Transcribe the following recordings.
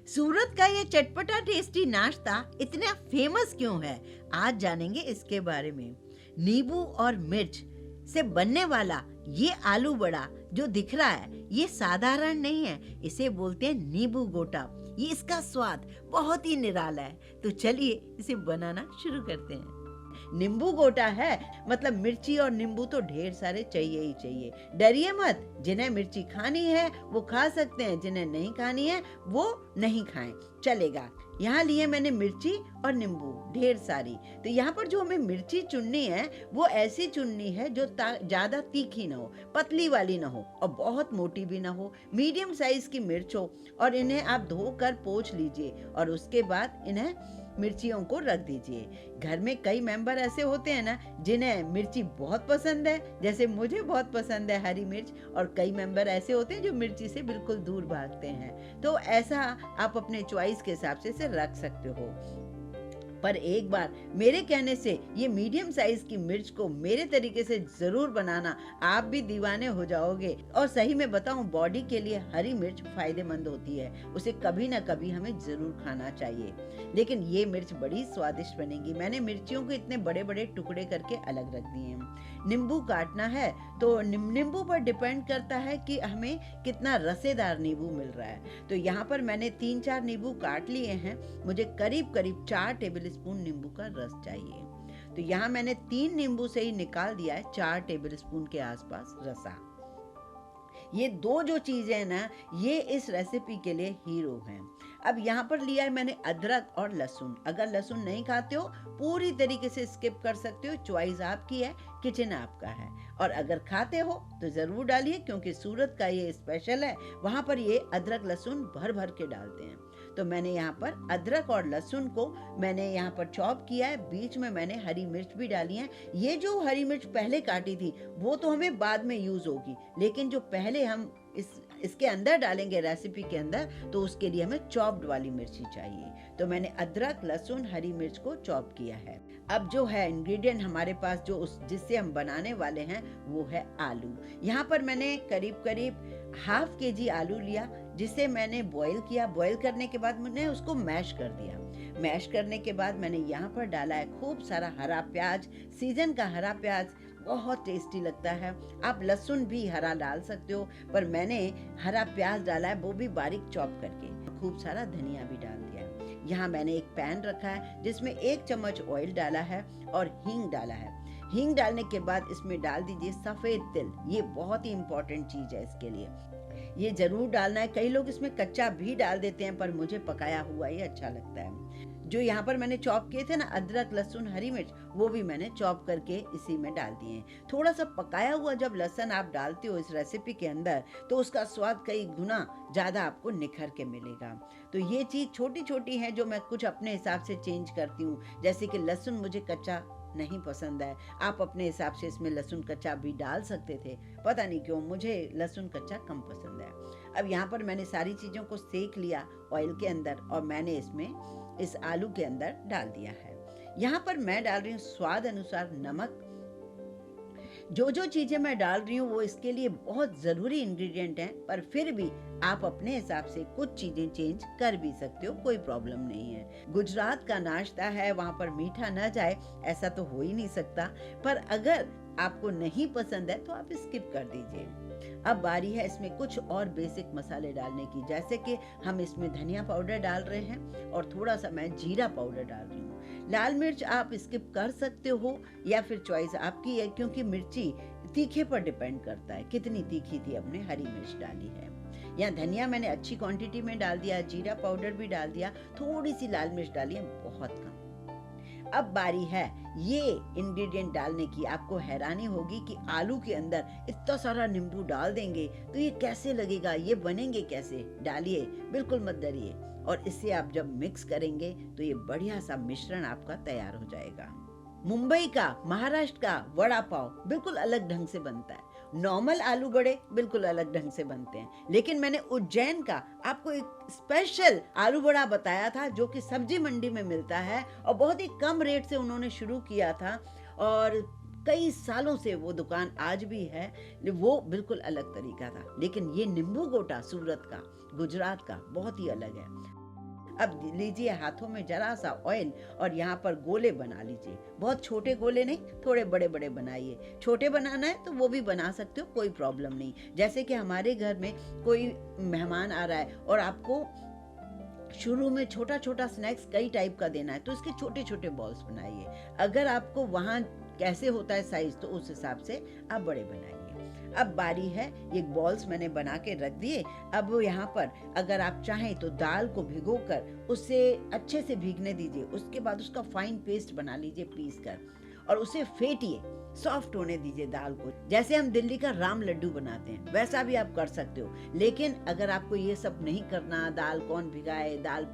सूरत का ये चटपटा टेस्टी नाश्ता इतना फेमस क्यों है? आज जानेंगे इसके बारे में। नींबू और मिर्च से बनने वाला ये आलू बड़ा जो दिख रहा है, ये साधारण नहीं है। इसे बोलते हैं नींबू गोटा। ये इसका स्वाद बहुत ही निराला है। तो चलिए इसे बनाना शुरू करते हैं। नींबू गोटा है मतलब मिर्ची और नींबू तो ढेर सारे चाहिए ही चाहिए। डरिए मत, जिन्हें मिर्ची खानी है वो खा सकते हैं, जिन्हें नहीं खानी है वो नहीं खाएं, चलेगा। यहाँ लिए मैंने मिर्ची और नींबू ढेर सारी। तो यहाँ पर जो हमें मिर्ची चुननी है वो ऐसी चुननी है जो ज्यादा तीखी ना हो, पतली वाली ना हो और बहुत मोटी भी ना हो, मीडियम साइज की मिर्च हो। और इन्हें आप धोकर पोंछ लीजिए और उसके बाद इन्हें मिर्चियों को रख दीजिए। घर में कई मेंबर ऐसे होते हैं ना जिन्हें मिर्ची बहुत पसंद है, जैसे मुझे बहुत पसंद है हरी मिर्च, और कई मेंबर ऐसे होते हैं जो मिर्ची से बिल्कुल दूर भागते हैं। तो ऐसा आप अपने चॉइस के हिसाब से इसे रख सकते हो। पर एक बार मेरे कहने से ये मीडियम साइज की मिर्च को मेरे तरीके से जरूर बनाना, आप भी दीवाने हो जाओगे। और सही में बताऊं, बॉडी के लिए हरी मिर्च फायदेमंद होती है, उसे कभी ना कभी हमें जरूर खाना चाहिए। लेकिन ये मिर्च बड़ी स्वादिष्ट बनेगी। मैंने मिर्चियों को इतने बड़े बड़े टुकड़े करके अलग रख दिए हैं। नींबू काटना है तो नींबू पर डिपेंड करता है कि हमें कितना रसेदार नींबू मिल रहा है। तो यहाँ पर मैंने 3-4 नींबू काट लिए हैं। मुझे करीब करीब 4 टेबल स्पून नींबू का रस चाहिए। तो यहाँ मैंने 3 नींबू से ही निकाल दिया है 4 टेबल स्पून के आसपास रसा। ये दो जो चीजें हैं ना, ये इस रेसिपी के लिए हीरो हैं। अब यहाँ पर लिया है मैंने अदरक और लहसुन। अगर लहसुन नहीं खाते हो पूरी तरीके से स्किप कर सकते हो, चॉइस आपकी है, किचन आपका है। और अगर खाते हो तो जरूर डालिए, क्योंकि सूरत का ये स्पेशल है, वहां पर ये अदरक लहसुन भर भर के डालते हैं। तो मैंने यहाँ पर अदरक और लहसुन को मैंने यहाँ पर चॉप किया है। बीच में मैंने हरी मिर्च भी डाली है। ये जो हरी मिर्च पहले काटी थी वो तो हमें बाद में यूज होगी, लेकिन जो पहले हम इसके अंदर डालेंगे रेसिपी के अंदर, तो उसके लिए हमें चॉप्ड वाली मिर्ची चाहिए। तो मैंने अदरक लहसुन हरी मिर्च को चॉप किया है। अब जो है इंग्रेडिएंट हमारे पास जो जिससे हम बनाने वाले हैं वो है आलू। यहाँ पर मैंने करीब करीब ½ kg आलू लिया, जिसे मैंने बॉईल किया। बॉईल करने के बाद मैंने उसको मैश कर दिया। मैश करने के बाद मैंने यहाँ पर डाला है खूब सारा हरा प्याज। सीजन का हरा प्याज बहुत टेस्टी लगता है। आप लहसुन भी हरा डाल सकते हो, पर मैंने हरा प्याज डाला है, वो भी बारीक चॉप करके। खूब सारा धनिया भी डाल दिया है। यहाँ मैंने एक पैन रखा है जिसमें 1 चम्मच ऑयल डाला है और हींग डाला है। हींग डालने के बाद इसमें डाल दीजिए सफेद तिल। ये बहुत ही इंपॉर्टेंट चीज है, इसके लिए ये जरूर डालना है। कई लोग इसमें कच्चा भी डाल देते हैं, पर मुझे पकाया हुआ ही अच्छा लगता है। जो यहाँ पर मैंने चॉप किए थे ना अदरक लहसुन हरी मिर्च, वो भी मैंने चॉप करके इसी में डाल दिए हैं। थोड़ा सा पकाया हुआ जब लहसुन आप डालते हो इस रेसिपी के अंदर, तो उसका स्वाद कई गुना ज्यादा आपको निखर के मिलेगा। तो ये चीज छोटी छोटी है जो मैं कुछ अपने हिसाब से चेंज करती हूँ। जैसे कि लहसुन मुझे कच्चा नहीं पसंद है, आप अपने हिसाब से इसमें लहसुन कच्चा भी डाल सकते थे। पता नहीं क्यों मुझे लहसुन कच्चा कम पसंद है। अब यहाँ पर मैंने सारी चीजों को सेक लिया ऑयल के अंदर और मैंने इसमें इस आलू के अंदर डाल दिया है। यहाँ पर मैं डाल रही हूँ स्वाद अनुसार नमक। जो जो चीजें मैं डाल रही हूँ वो इसके लिए बहुत जरूरी इंग्रेडिएंट हैं, पर फिर भी आप अपने हिसाब से कुछ चीजें चेंज कर भी सकते हो, कोई प्रॉब्लम नहीं है। गुजरात का नाश्ता है, वहां पर मीठा न जाए ऐसा तो हो ही नहीं सकता। पर अगर आपको नहीं पसंद है तो आप स्किप कर दीजिए। अब बारी है इसमें कुछ और बेसिक मसाले डालने की, जैसे कि हम इसमें धनिया पाउडर डाल रहे हैं और थोड़ा सा मैं जीरा पाउडर डाल रही हूँ। लाल मिर्च आप स्किप कर सकते हो या फिर चॉइस आपकी है, क्योंकि मिर्ची तीखे पर डिपेंड करता है कितनी तीखी थी हमने हरी मिर्च डाली है। यहाँ धनिया मैंने अच्छी क्वांटिटी में डाल दिया, जीरा पाउडर भी डाल दिया, थोड़ी सी लाल मिर्च डाली है, बहुत कम। अब बारी है ये इंग्रेडिएंट डालने की। आपको हैरानी होगी कि आलू के अंदर इतना सारा नींबू डाल देंगे तो ये कैसे लगेगा, ये बनेंगे कैसे। डालिए, बिल्कुल मत डरिए। और इससे आप जब मिक्स करेंगे तो ये बढ़िया सा मिश्रण आपका तैयार हो जाएगा। मुंबई का, महाराष्ट्र का वड़ा पाव बिल्कुल अलग ढंग से बनता है। नॉर्मल आलू बड़े बिल्कुल अलग ढंग से बनते हैं, लेकिन मैंने उज्जैन का आपको एक स्पेशल आलू बड़ा बताया था जो कि सब्जी मंडी में मिलता है और बहुत ही कम रेट से उन्होंने शुरू किया था और कई सालों से वो दुकान आज भी है। वो बिल्कुल अलग तरीका था, लेकिन ये नींबू गोटा सूरत का, गुजरात का बहुत ही अलग है। अब लीजिए हाथों में जरा सा ऑयल और यहाँ पर गोले बना लीजिए। बहुत छोटे गोले नहीं, थोड़े बड़े बड़े बनाइए। छोटे बनाना है तो वो भी बना सकते हो, कोई प्रॉब्लम नहीं। जैसे कि हमारे घर में कोई मेहमान आ रहा है और आपको शुरू में छोटा छोटा स्नैक्स कई टाइप का देना है, तो इसके छोटे छोटे बॉल्स बनाइए। अगर आपको वहाँ कैसे होता है साइज, तो उस हिसाब से आप बड़े बनाइए। अब बारी है, ये बॉल्स मैंने बना के रख दिए। अब यहाँ पर अगर आप चाहें तो दाल को भिगोकर उसे अच्छे से भीगने दीजिए। उसके बाद उसका फाइन पेस्ट बना लीजिए पीस कर, और उसे फेंटिए, सॉफ्ट होने दीजिए दाल को। जैसे हम दिल्ली का राम लड्डू बनाते हैं वैसा भी आप कर सकते हो। लेकिन अगर आपको ये सब नहीं करना, दाल कौन भिगाए, दाल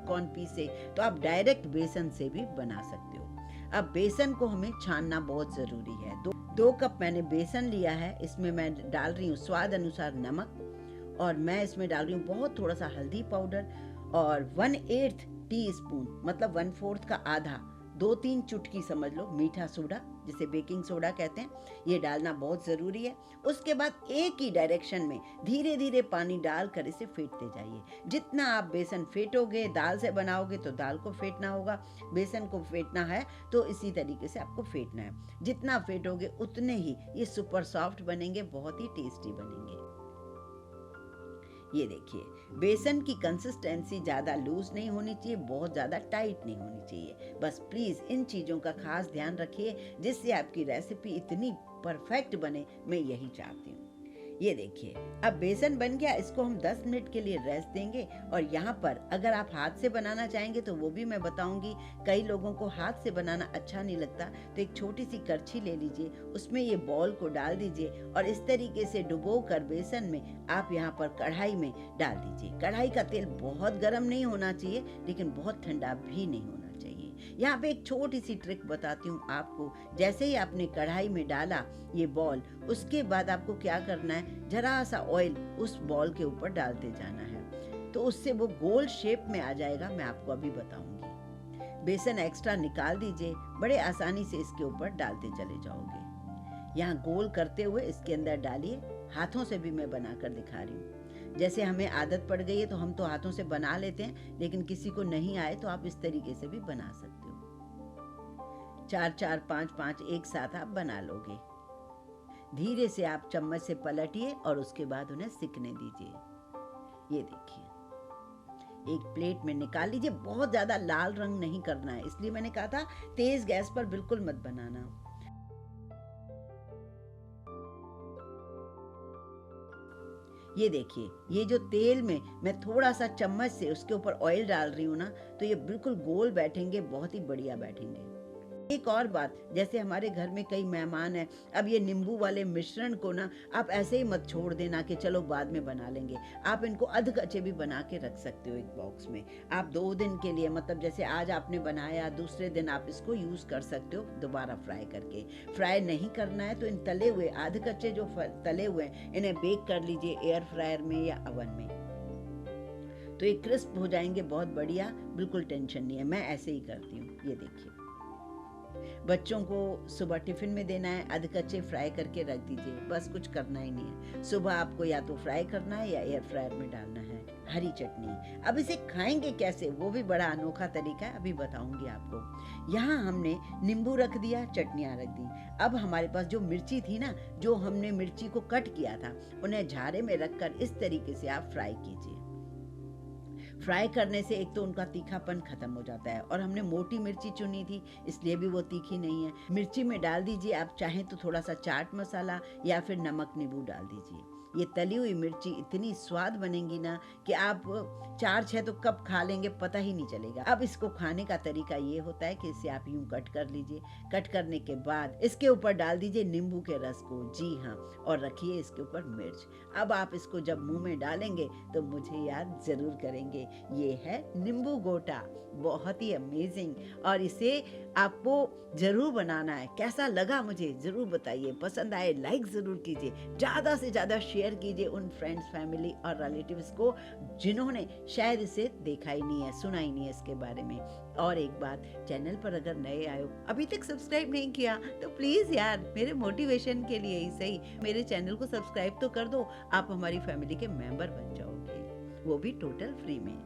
कौन पीसे, तो आप डायरेक्ट बेसन से भी बना सकते हो। अब बेसन को हमें छानना बहुत जरूरी है। दो कप मैंने बेसन लिया है। इसमें मैं डाल रही हूँ स्वाद अनुसार नमक, और मैं इसमें डाल रही हूँ बहुत थोड़ा सा हल्दी पाउडर, और 1/8 टीस्पून मतलब 1/4 का आधा, 2-3 चुटकी समझ लो मीठा सोडा, जिसे बेकिंग सोडा कहते हैं, ये डालना बहुत ज़रूरी है। उसके बाद एक ही डायरेक्शन में धीरे धीरे पानी डालकर इसे फेंटते जाइए। जितना आप बेसन फेंटोगे, दाल से बनाओगे तो दाल को फेंटना होगा, बेसन को फेंटना है तो इसी तरीके से आपको फेंटना है। जितना फेंटोगे उतने ही ये सुपर सॉफ्ट बनेंगे, बहुत ही टेस्टी बनेंगे। ये देखिए, बेसन की कंसिस्टेंसी ज़्यादा लूज नहीं होनी चाहिए, बहुत ज़्यादा टाइट नहीं होनी चाहिए। बस प्लीज़ इन चीज़ों का खास ध्यान रखिए, जिससे आपकी रेसिपी इतनी परफेक्ट बने, मैं यही चाहती हूँ। ये देखिए, अब बेसन बन गया, इसको हम 10 मिनट के लिए रेस्ट देंगे। और यहाँ पर अगर आप हाथ से बनाना चाहेंगे तो वो भी मैं बताऊंगी। कई लोगों को हाथ से बनाना अच्छा नहीं लगता, तो एक छोटी सी करछी ले लीजिए, उसमें ये बॉल को डाल दीजिए और इस तरीके से डुबो कर बेसन में आप यहाँ पर कढ़ाई में डाल दीजिए। कढ़ाई का तेल बहुत गर्म नहीं होना चाहिए, लेकिन बहुत ठंडा भी नहीं होना चाहिए। यहाँ पे एक छोटी सी ट्रिक बताती हूँ आपको। जैसे ही आपने कढ़ाई में डाला ये बॉल, उसके बाद आपको क्या करना है, जरा सा ऑयल उस बॉल के ऊपर डालते जाना है, तो उससे वो गोल शेप में आ जाएगा। मैं आपको अभी बताऊंगी। बेसन एक्स्ट्रा निकाल दीजिए, बड़े आसानी से इसके ऊपर डालते चले जाओगे। यहाँ गोल करते हुए इसके अंदर डालिए। हाथों से भी मैं बनाकर दिखा रही हूँ। जैसे हमें आदत पड़ गई है तो हम तो हाथों से बना लेते हैं, लेकिन किसी को नहीं आए तो आप इस तरीके से भी बना सकते हो। 4-4, 5-5 एक साथ आप बना लोगे। धीरे से आप चम्मच से पलटिए और उसके बाद उन्हें सिकने दीजिए। ये देखिए, एक प्लेट में निकाल लीजिए। बहुत ज्यादा लाल रंग नहीं करना है, इसलिए मैंने कहा था तेज गैस पर बिल्कुल मत बनाना। ये देखिए, ये जो तेल में मैं थोड़ा सा चम्मच से उसके ऊपर ऑयल डाल रही हूँ ना, तो ये बिल्कुल गोल बैठेंगे, बहुत ही बढ़िया बैठेंगे। एक और बात, जैसे हमारे घर में कई मेहमान हैं, अब ये नींबू वाले मिश्रण को ना आप ऐसे ही मत छोड़ देना कि चलो बाद में बना लेंगे। आप इनको अध कच्चे भी बना के रख सकते हो एक बॉक्स में। आप 2 दिन के लिए, मतलब जैसे आज आपने बनाया, दूसरे दिन आप इसको यूज कर सकते हो दोबारा फ्राई करके। फ्राई नहीं करना है तो इन तले हुए आध कच्चे जो तले हुए हैं, इन्हें बेक कर लीजिए एयर फ्रायर में या अवन में, तो ये क्रिस्प हो जाएंगे, बहुत बढ़िया, बिल्कुल टेंशन नहीं है। मैं ऐसे ही करती हूँ। ये देखिए, बच्चों को सुबह टिफिन में देना है, अध कच्चे फ्राई करके रख दीजिए, बस कुछ करना ही नहीं है। सुबह आपको या तो फ्राई करना है या एयर फ्रायर में डालना है। हरी चटनी, अब इसे खाएंगे कैसे, वो भी बड़ा अनोखा तरीका है, अभी बताऊंगी आपको। यहाँ हमने नींबू रख दिया, चटनियाँ रख दी। अब हमारे पास जो मिर्ची थी ना, जो हमने मिर्ची को कट किया था, उन्हें झारे में रखकर इस तरीके से आप फ्राई कीजिए। फ्राई करने से एक तो उनका तीखापन खत्म हो जाता है, और हमने मोटी मिर्ची चुनी थी इसलिए भी वो तीखी नहीं है। मिर्ची में डाल दीजिए, आप चाहें तो थोड़ा सा चाट मसाला या फिर नमक नींबू डाल दीजिए। ये तली हुई मिर्ची इतनी स्वाद बनेंगी ना कि आप 4-6 तो कब खा लेंगे पता ही नहीं चलेगा। अब इसको खाने का तरीका ये होता है कि इसे आप यूं कट कर लीजिए। कट करने के बाद इसके ऊपर डाल दीजिए नींबू के रस को, जी हाँ, और रखिए इसके ऊपर मिर्च। अब आप इसको जब मुंह में डालेंगे तो मुझे याद जरूर करेंगे। ये है नींबू गोटा, बहुत ही अमेजिंग, और इसे आपको जरूर बनाना है। कैसा लगा मुझे जरूर बताइए, पसंद आए लाइक जरूर कीजिए, ज़्यादा से ज़्यादा शेयर कीजिए उन फ्रेंड्स, फैमिली और रिलेटिव्स को जिन्होंने शायद इसे देखा ही नहीं है, सुना ही नहीं है इसके बारे में। और एक बात, चैनल पर अगर नए आए हो, अभी तक सब्सक्राइब नहीं किया, तो प्लीज़ यार, मेरे मोटिवेशन के लिए ही सही मेरे चैनल को सब्सक्राइब तो कर दो। आप हमारी फैमिली के मेंबर बन जाओगे, वो भी टोटल फ्री में।